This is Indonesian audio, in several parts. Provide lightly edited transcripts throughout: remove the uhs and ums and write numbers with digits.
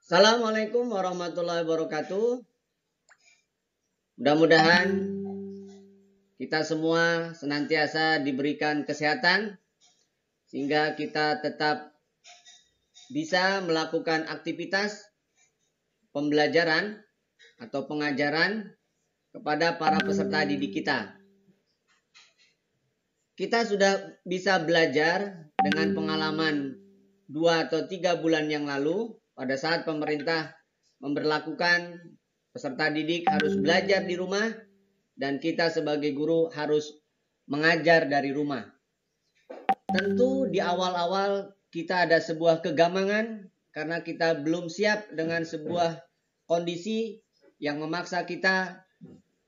Assalamualaikum warahmatullahi wabarakatuh. Mudah-mudahan kita semua senantiasa diberikan kesehatan sehingga kita tetap bisa melakukan aktivitas pembelajaran atau pengajaran kepada para peserta didik kita. Kita sudah bisa belajar dengan pengalaman 2 atau 3 bulan yang lalu pada saat pemerintah memberlakukan peserta didik harus belajar di rumah dan kita sebagai guru harus mengajar dari rumah. Tentu di awal-awal kita ada sebuah kegamangan karena kita belum siap dengan sebuah kondisi yang memaksa kita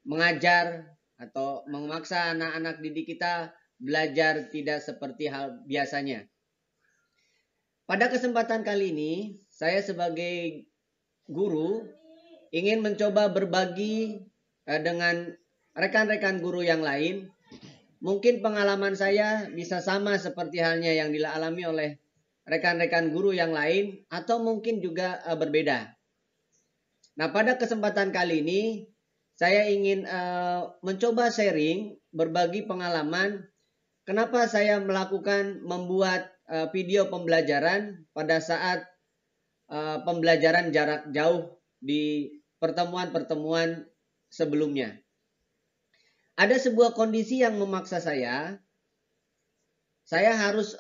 mengajar atau memaksa anak-anak didik kita belajar tidak seperti hal biasanya. Pada kesempatan kali ini, saya sebagai guru ingin mencoba berbagi dengan rekan-rekan guru yang lain. Mungkin pengalaman saya bisa sama seperti halnya yang dialami oleh rekan-rekan guru yang lain atau mungkin juga berbeda. Nah, pada kesempatan kali ini saya ingin mencoba sharing, berbagi pengalaman kenapa saya membuat video pembelajaran pada saat pembelajaran jarak jauh di pertemuan-pertemuan sebelumnya. Ada sebuah kondisi yang memaksa saya harus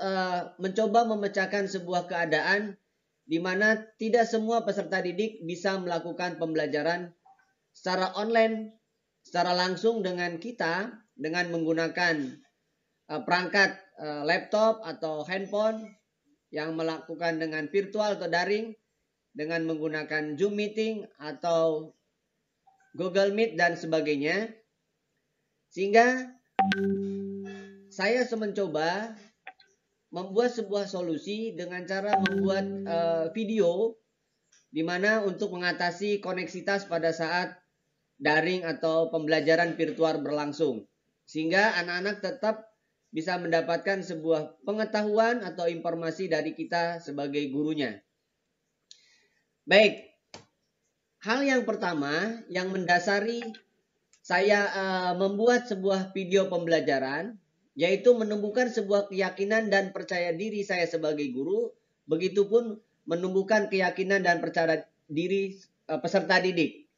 mencoba memecahkan sebuah keadaan di mana tidak semua peserta didik bisa melakukan pembelajaran secara online, secara langsung dengan kita dengan menggunakan perangkat laptop atau handphone yang melakukan dengan virtual atau daring dengan menggunakan Zoom meeting atau Google Meet dan sebagainya. Sehingga saya mencoba membuat sebuah solusi dengan cara membuat video di mana untuk mengatasi koneksitas pada saat daring atau pembelajaran virtual berlangsung. Sehingga anak-anak tetap bisa mendapatkan sebuah pengetahuan atau informasi dari kita sebagai gurunya. Baik, hal yang pertama yang mendasari saya membuat sebuah video pembelajaran yaitu menumbuhkan sebuah keyakinan dan percaya diri saya sebagai guru, begitupun menumbuhkan keyakinan dan percaya diri peserta didik.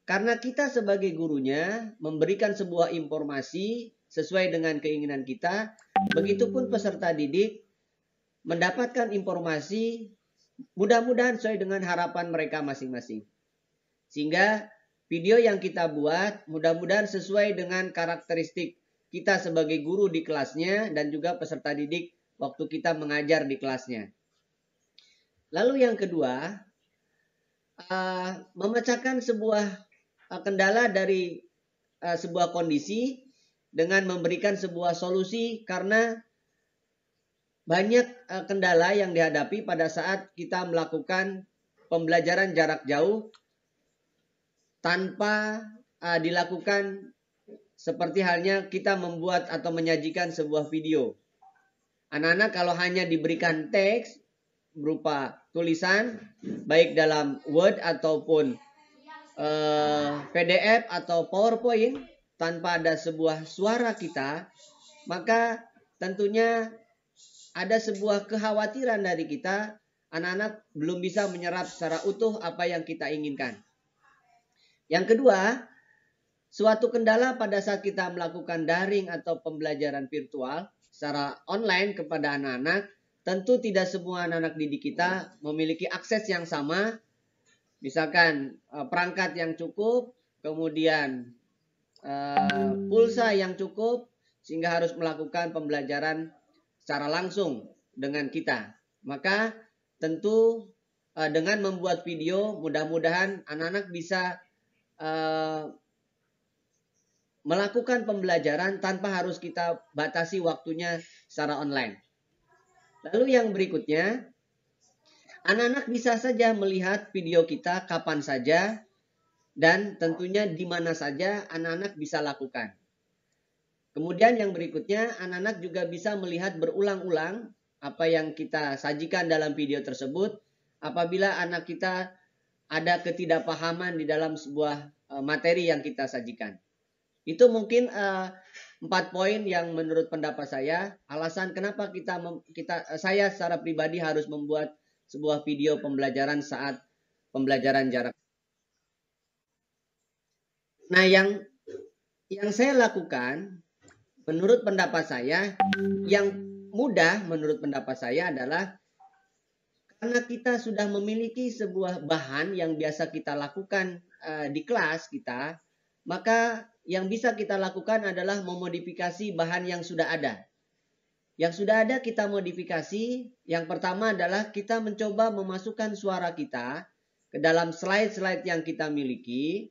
Karena kita sebagai gurunya memberikan sebuah informasi sesuai dengan keinginan kita, begitupun peserta didik mendapatkan informasi mudah-mudahan sesuai dengan harapan mereka masing-masing. Sehingga video yang kita buat mudah-mudahan sesuai dengan karakteristik kita sebagai guru di kelasnya dan juga peserta didik waktu kita mengajar di kelasnya. Lalu yang kedua, memecahkan sebuah kendala dari sebuah kondisi dengan memberikan sebuah solusi karena banyak kendala yang dihadapi pada saat kita melakukan pembelajaran jarak jauh tanpa dilakukan seperti halnya kita membuat atau menyajikan sebuah video. Anak-anak kalau hanya diberikan teks berupa tulisan, baik dalam Word ataupun PDF atau PowerPoint, tanpa ada sebuah suara kita, maka tentunya ada sebuah kekhawatiran dari kita, anak-anak belum bisa menyerap secara utuh apa yang kita inginkan. Yang kedua, suatu kendala pada saat kita melakukan daring atau pembelajaran virtual secara online kepada anak-anak, tentu tidak semua anak-anak didik kita memiliki akses yang sama, misalkan perangkat yang cukup, kemudian pulsa yang cukup, sehingga harus melakukan pembelajaran secara langsung dengan kita. Maka tentu dengan membuat video, mudah-mudahan anak-anak bisa melakukan pembelajaran tanpa harus kita batasi waktunya secara online. Lalu yang berikutnya, anak-anak bisa saja melihat video kita kapan saja dan tentunya di mana saja anak-anak bisa lakukan. Kemudian yang berikutnya, anak-anak juga bisa melihat berulang-ulang apa yang kita sajikan dalam video tersebut apabila anak kita ada ketidakpahaman di dalam sebuah materi yang kita sajikan. Itu mungkin 4 poin yang menurut pendapat saya alasan kenapa saya secara pribadi harus membuat sebuah video pembelajaran saat pembelajaran jarak. Nah, yang saya lakukan menurut pendapat saya yang mudah menurut pendapat saya adalah karena kita sudah memiliki sebuah bahan yang biasa kita lakukan di kelas kita, maka yang bisa kita lakukan adalah memodifikasi bahan yang sudah ada. Yang sudah ada kita modifikasi. Yang pertama adalah kita mencoba memasukkan suara kita ke dalam slide-slide yang kita miliki,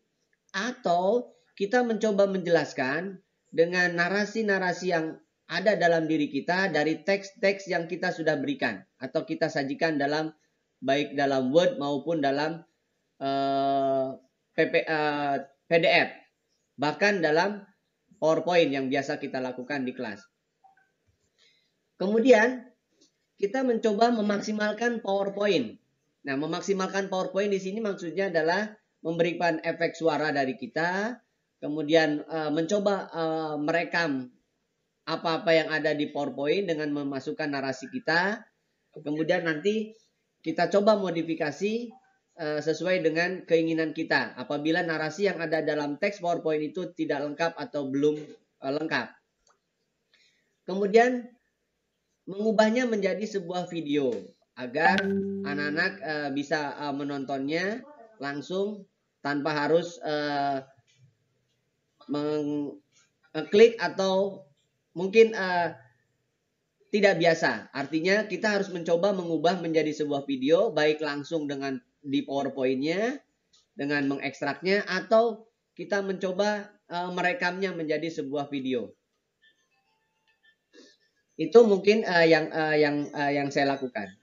atau kita mencoba menjelaskan dengan narasi-narasi yang ada dalam diri kita dari teks-teks yang kita sudah berikan atau kita sajikan dalam baik dalam Word maupun dalam PDF, bahkan dalam PowerPoint yang biasa kita lakukan di kelas. Kemudian kita mencoba memaksimalkan PowerPoint. Nah, memaksimalkan PowerPoint di sini maksudnya adalah memberikan efek suara dari kita, kemudian mencoba merekam apa-apa yang ada di PowerPoint dengan memasukkan narasi kita. Kemudian nanti kita coba modifikasi sesuai dengan keinginan kita. Apabila narasi yang ada dalam teks PowerPoint itu tidak lengkap atau belum lengkap. Kemudian mengubahnya menjadi sebuah video agar anak-anak bisa menontonnya langsung tanpa harus mengklik atau mungkin tidak biasa. Artinya kita harus mencoba mengubah menjadi sebuah video baik langsung dengan di PowerPoint-nya dengan mengekstraknya, atau kita mencoba merekamnya menjadi sebuah video. Itu mungkin yang saya lakukan.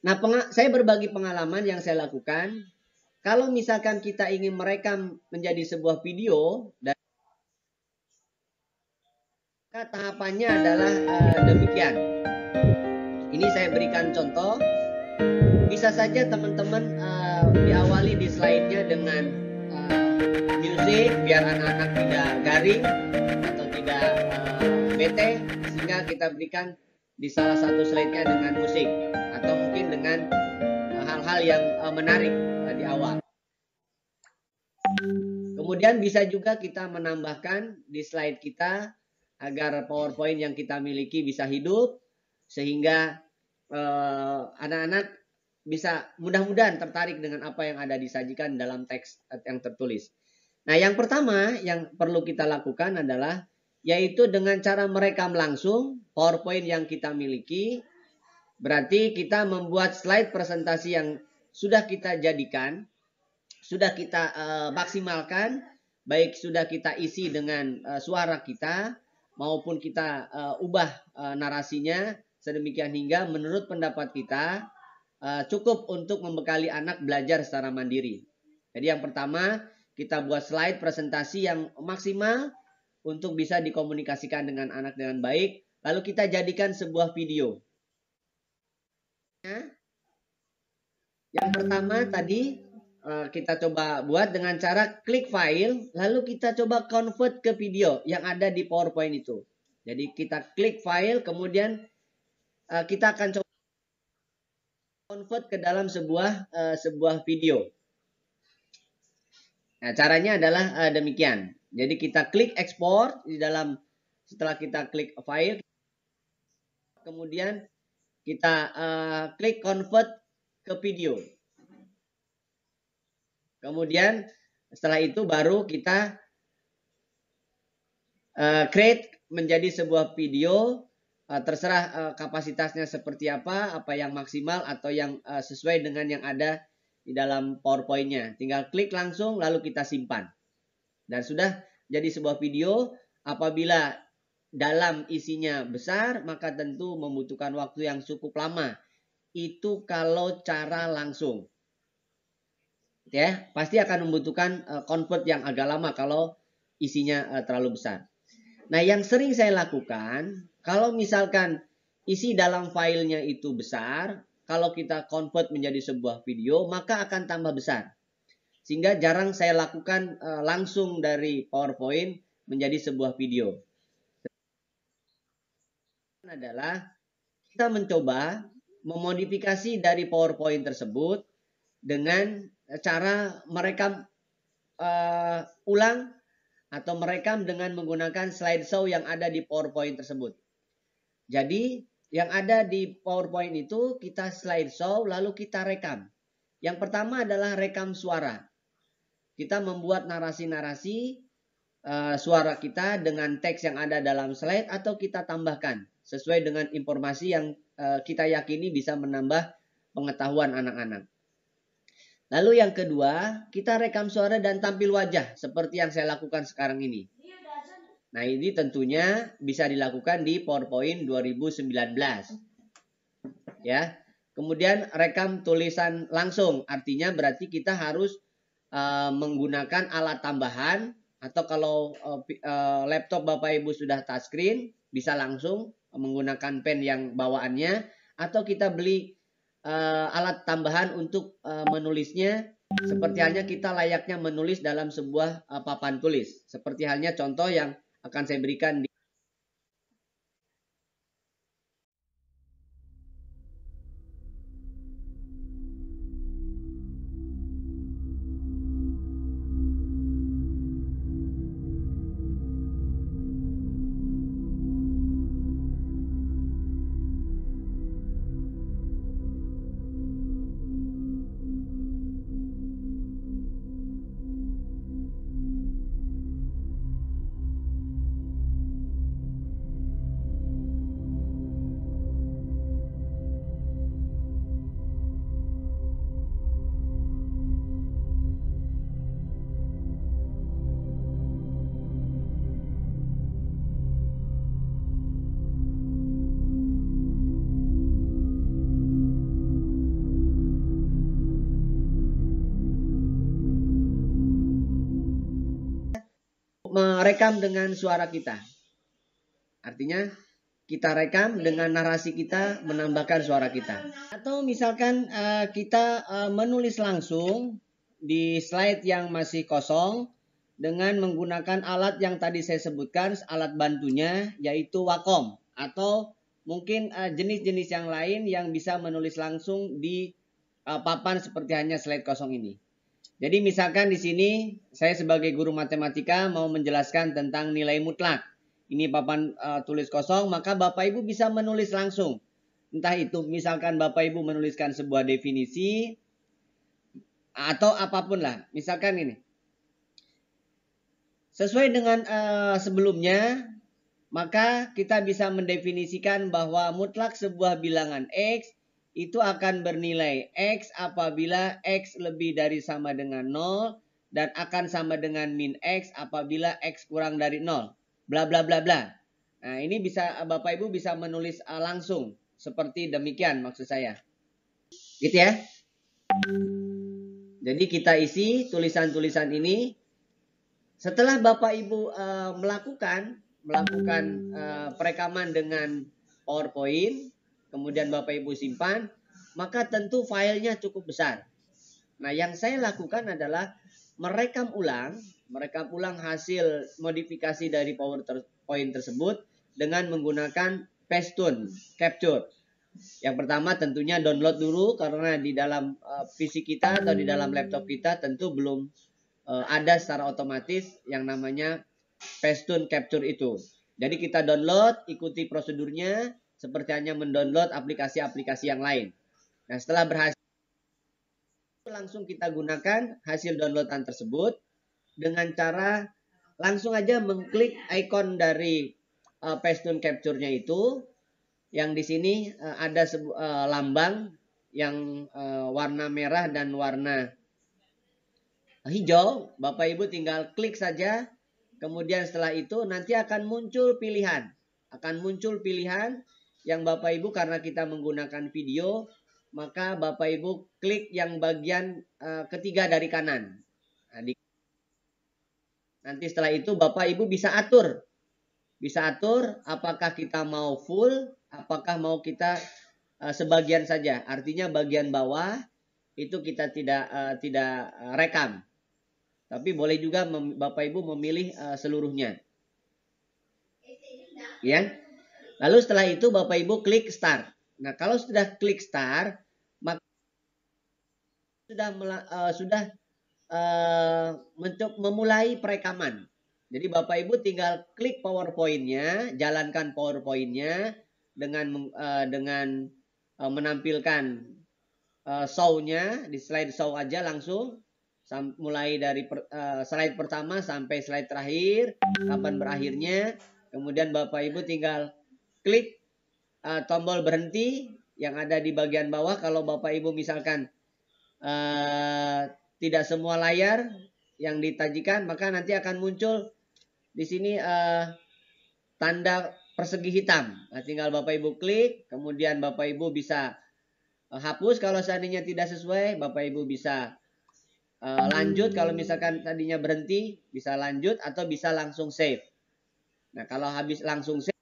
Nah, saya berbagi pengalaman yang saya lakukan. Kalau misalkan kita ingin merekam menjadi sebuah video, dan tahapannya adalah demikian. Ini saya berikan contoh. Bisa saja teman-teman diawali di slide-nya dengan musik biar anak-anak tidak garing atau tidak bete, sehingga kita berikan di salah satu slide-nya dengan musik atau mungkin dengan hal-hal yang menarik di awal. Kemudian bisa juga kita menambahkan di slide kita agar PowerPoint yang kita miliki bisa hidup, sehingga anak-anak bisa mudah-mudahan tertarik dengan apa yang ada disajikan dalam teks yang tertulis. Nah, yang pertama yang perlu kita lakukan adalah yaitu dengan cara merekam langsung PowerPoint yang kita miliki. Berarti kita membuat slide presentasi yang sudah kita jadikan, sudah kita maksimalkan, baik sudah kita isi dengan suara kita maupun kita ubah narasinya sedemikian hingga menurut pendapat kita cukup untuk membekali anak belajar secara mandiri. Jadi yang pertama, kita buat slide presentasi yang maksimal untuk bisa dikomunikasikan dengan anak dengan baik. Lalu kita jadikan sebuah video. Yang pertama tadi kita coba buat dengan cara klik file, lalu kita coba convert ke video yang ada di PowerPoint itu. Jadi kita klik file, kemudian kita akan coba convert ke dalam sebuah video. Nah, caranya adalah demikian. Jadi kita klik ekspor di dalam, setelah kita klik file, kemudian kita klik convert ke video. Kemudian setelah itu baru kita create menjadi sebuah video. Terserah kapasitasnya seperti apa yang maksimal atau yang sesuai dengan yang ada di dalam PowerPoint-nya. Tinggal klik langsung lalu kita simpan. Dan sudah jadi sebuah video. Apabila dalam isinya besar, maka tentu membutuhkan waktu yang cukup lama. Itu kalau cara langsung. Ya, pasti akan membutuhkan convert yang agak lama kalau isinya terlalu besar. Nah, yang sering saya lakukan, kalau misalkan isi dalam filenya itu besar, kalau kita convert menjadi sebuah video, maka akan tambah besar. Sehingga jarang saya lakukan langsung dari PowerPoint menjadi sebuah video. Adalah kita mencoba memodifikasi dari PowerPoint tersebut dengan cara merekam ulang atau merekam dengan menggunakan slideshow yang ada di PowerPoint tersebut. Jadi yang ada di PowerPoint itu kita slideshow lalu kita rekam. Yang pertama adalah rekam suara. Kita membuat narasi-narasi suara kita dengan teks yang ada dalam slide atau kita tambahkan sesuai dengan informasi yang kita yakini bisa menambah pengetahuan anak-anak. Lalu yang kedua, kita rekam suara dan tampil wajah seperti yang saya lakukan sekarang ini. Nah, ini tentunya bisa dilakukan di PowerPoint 2019. Ya. Kemudian rekam tulisan langsung, artinya berarti kita harus menggunakan alat tambahan, atau kalau laptop Bapak Ibu sudah touchscreen bisa langsung menggunakan pen yang bawaannya, atau kita beli alat tambahan untuk menulisnya, seperti halnya kita layaknya menulis dalam sebuah papan tulis, seperti halnya contoh yang akan saya berikan di merekam dengan suara kita. Artinya kita rekam dengan narasi kita, menambahkan suara kita. Atau misalkan kita menulis langsung di slide yang masih kosong dengan menggunakan alat yang tadi saya sebutkan, alat bantunya yaitu Wacom, atau mungkin jenis-jenis yang lain yang bisa menulis langsung di papan seperti hanya slide kosong ini. Jadi misalkan di sini saya sebagai guru matematika mau menjelaskan tentang nilai mutlak. Ini papan tulis kosong, maka Bapak Ibu bisa menulis langsung. Entah itu misalkan Bapak Ibu menuliskan sebuah definisi atau apapun lah. Misalkan ini. Sesuai dengan sebelumnya, maka kita bisa mendefinisikan bahwa mutlak sebuah bilangan X itu akan bernilai X apabila X lebih dari sama dengan 0 dan akan sama dengan min X apabila X kurang dari 0. Bla bla bla bla. Nah, ini bisa Bapak Ibu bisa menulis langsung seperti demikian maksud saya. Gitu ya. Jadi kita isi tulisan-tulisan ini. Setelah Bapak Ibu melakukan perekaman dengan PowerPoint, kemudian Bapak Ibu simpan, maka tentu filenya cukup besar. Nah, yang saya lakukan adalah merekam ulang hasil modifikasi dari PowerPoint tersebut dengan menggunakan Pastune Capture. Yang pertama tentunya download dulu, karena di dalam PC kita atau di dalam laptop kita tentu belum ada secara otomatis yang namanya Pastune Capture itu. Jadi kita download, ikuti prosedurnya seperti hanya mendownload aplikasi-aplikasi yang lain. Nah, setelah berhasil, langsung kita gunakan hasil downloadan tersebut dengan cara langsung aja mengklik ikon dari Pastune Capture-nya itu, yang di sini ada lambang yang warna merah dan warna hijau. Bapak Ibu tinggal klik saja. Kemudian setelah itu nanti akan muncul pilihan. Yang Bapak Ibu, karena kita menggunakan video, maka Bapak Ibu klik yang bagian ketiga dari kanan. Nah, nanti setelah itu Bapak Ibu bisa atur apakah kita mau full, apakah mau kita sebagian saja. Artinya bagian bawah itu kita tidak rekam. Tapi boleh juga Bapak Ibu memilih seluruhnya. Ya. Lalu setelah itu Bapak Ibu klik start. Nah, kalau sudah klik start, maka sudah memulai perekaman. Jadi Bapak Ibu tinggal klik PowerPoint-nya, jalankan PowerPoint-nya dengan menampilkan show-nya di slide show aja langsung, mulai dari slide pertama sampai slide terakhir, kapan berakhirnya. Kemudian Bapak Ibu tinggal klik tombol berhenti yang ada di bagian bawah. Kalau Bapak Ibu misalkan tidak semua layar yang ditajikan, maka nanti akan muncul di sini tanda persegi hitam. Nah, tinggal Bapak Ibu klik, kemudian Bapak Ibu bisa hapus kalau seandainya tidak sesuai. Bapak Ibu bisa lanjut kalau misalkan tadinya berhenti, bisa lanjut atau bisa langsung save. Nah, kalau habis langsung save,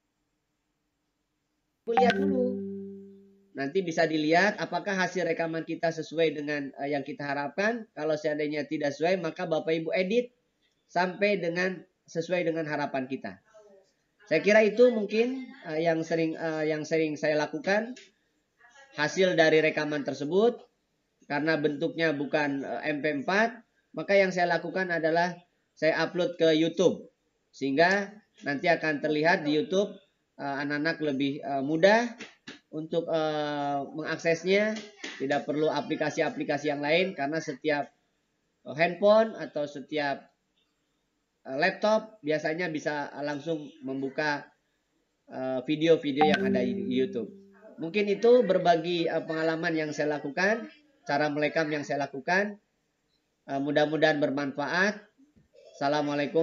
lihat dulu. Nanti bisa dilihat apakah hasil rekaman kita sesuai dengan yang kita harapkan. Kalau seandainya tidak sesuai, maka Bapak Ibu edit sampai sesuai dengan harapan kita. Saya kira itu mungkin yang sering saya lakukan hasil dari rekaman tersebut. Karena bentuknya bukan MP4, maka yang saya lakukan adalah saya upload ke YouTube. Sehingga nanti akan terlihat di YouTube anak-anak lebih mudah untuk mengaksesnya. Tidak perlu aplikasi-aplikasi yang lain, karena setiap handphone atau setiap laptop biasanya bisa langsung membuka video-video yang ada di YouTube. Mungkin itu berbagi pengalaman yang saya lakukan, cara merekam yang saya lakukan. Mudah-mudahan bermanfaat. Assalamualaikum.